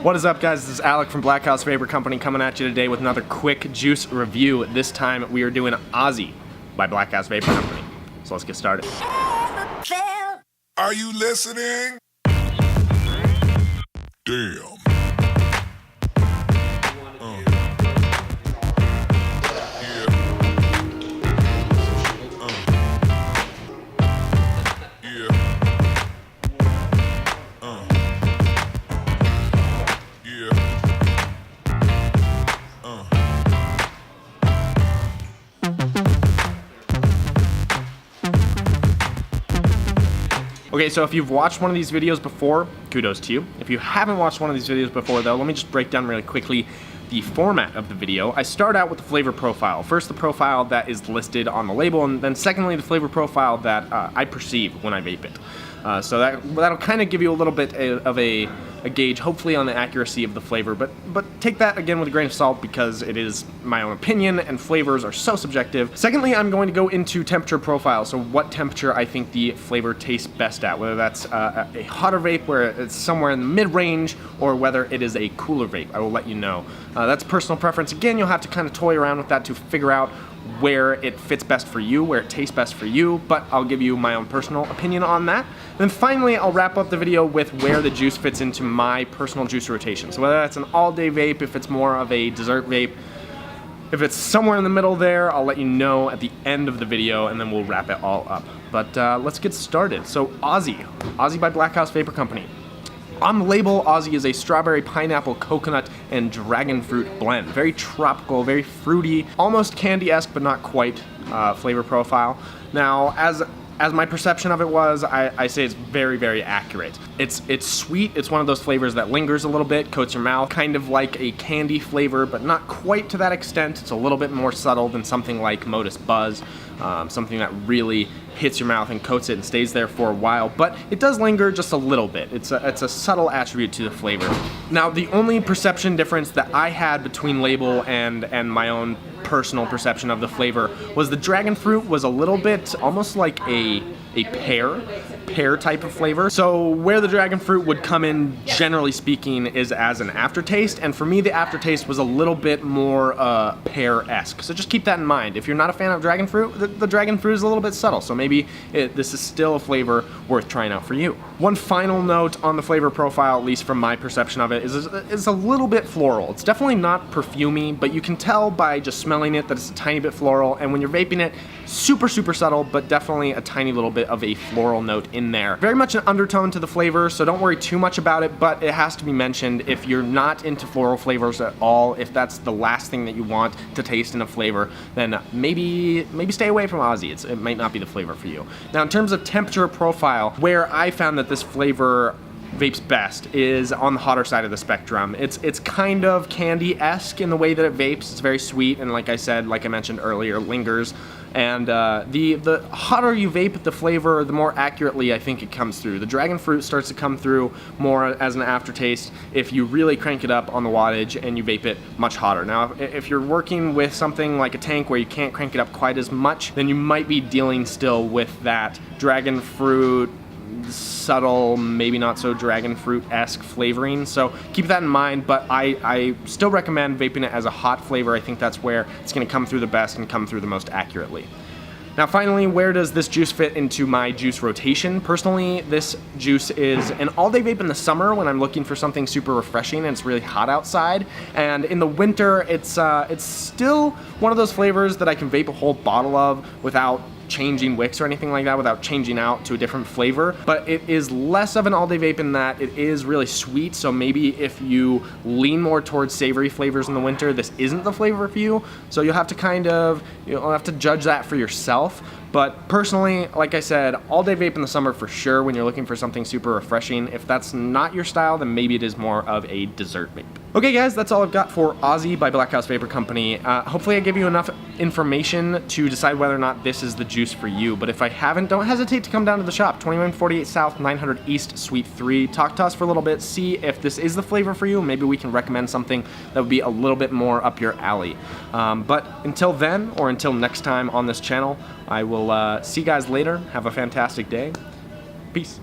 What is up, guys? This is Alec from Blackhouse Vapor Company coming at you today with another quick juice review. This time we are doing Ozzy by Blackhouse Vapor Company. So let's get started. Are you listening? Damn. Okay, so if you've watched one of these videos before, kudos to you. If you haven't watched one of these videos before though, let me just break down really quickly the format of the video. I start out with the flavor profile. First, the profile that is listed on the label, and then secondly, the flavor profile that I perceive when I vape it. So that'll kind of give you a little bit of a gauge, hopefully, on the accuracy of the flavor, but take that again with a grain of salt because it is my own opinion and flavors are so subjective. Secondly, I'm going to go into temperature profile, so what temperature I think the flavor tastes best at, whether that's a hotter vape where it's somewhere in the mid-range or whether it is a cooler vape. I will let you know. That's personal preference. Again, you'll have to kind of toy around with that to figure out where it fits best for you, where it tastes best for you, but I'll give you my own personal opinion on that. Then finally, I'll wrap up the video with where the juice fits into my personal juice rotation. So whether that's an all-day vape, if it's more of a dessert vape, if it's somewhere in the middle there, I'll let you know at the end of the video and then we'll wrap it all up. But let's get started. So Ozzy by Blackhouse Vapor Company. On the label, Ozzy is a strawberry, pineapple, coconut, and dragon fruit blend. Very tropical, very fruity, almost candy-esque, but not quite flavor profile. Now, as my perception of it was, I say it's very, very accurate. It's sweet. It's one of those flavors that lingers a little bit, coats your mouth, kind of like a candy flavor, but not quite to that extent. It's a little bit more subtle than something like Modus Buzz, something that really hits your mouth and coats it and stays there for a while, but it does linger just a little bit. It's a subtle attribute to the flavor. Now, the only perception difference that I had between label and my own personal perception of the flavor was the dragon fruit was a little bit almost like a pear type of flavor. So where the dragon fruit would come in, generally speaking, is as an aftertaste, and for me the aftertaste was a little bit more pear-esque. So just keep that in mind. If you're not a fan of dragon fruit, the dragon fruit is a little bit subtle, so maybe this is still a flavor worth trying out for you. One final note on the flavor profile, at least from my perception of it, is a little bit floral. It's definitely not perfumey, but you can tell by just smelling it that it's a tiny bit floral, and when you're vaping it, super, super subtle, but definitely a tiny little bit of a floral note in there. Very much an undertone to the flavor, so don't worry too much about it, but it has to be mentioned if you're not into floral flavors at all, if that's the last thing that you want to taste in a flavor, then maybe stay away from Ozzy. It might not be the flavor for you. Now, in terms of temperature profile, where I found that this flavor vapes best is on the hotter side of the spectrum. It's kind of candy-esque in the way that it vapes. It's very sweet, and like I mentioned earlier, lingers. And the hotter you vape the flavor, the more accurately I think it comes through. The dragon fruit starts to come through more as an aftertaste if you really crank it up on the wattage and you vape it much hotter. Now, if you're working with something like a tank where you can't crank it up quite as much, then you might be dealing still with that dragon fruit, subtle, maybe not so dragon fruit-esque flavoring, so keep that in mind, but I still recommend vaping it as a hot flavor. I think that's where it's going to come through the best and come through the most accurately. Now finally, where does this juice fit into my juice rotation? Personally, this juice is an all-day vape in the summer when I'm looking for something super refreshing and it's really hot outside, and in the winter it's still one of those flavors that I can vape a whole bottle of without changing wicks or anything like that, without changing out to a different flavor, but it is less of an all-day vape in that it is really sweet, so maybe if you lean more towards savory flavors in the winter, this isn't the flavor for you, so you'll have to judge that for yourself. But personally, like I said, all-day vape in the summer for sure when you're looking for something super refreshing. If that's not your style, then maybe it is more of a dessert vape. Okay guys, that's all I've got for Ozzy by Blackhouse Vapor Company. Hopefully I give you enough information to decide whether or not this is the juice for you. But if I haven't, don't hesitate to come down to the shop, 2148 South, 900 East, Suite 3. Talk to us for a little bit, see if this is the flavor for you. Maybe we can recommend something that would be a little bit more up your alley. But until then, or until next time on this channel, I will see you guys later. Have a fantastic day. Peace.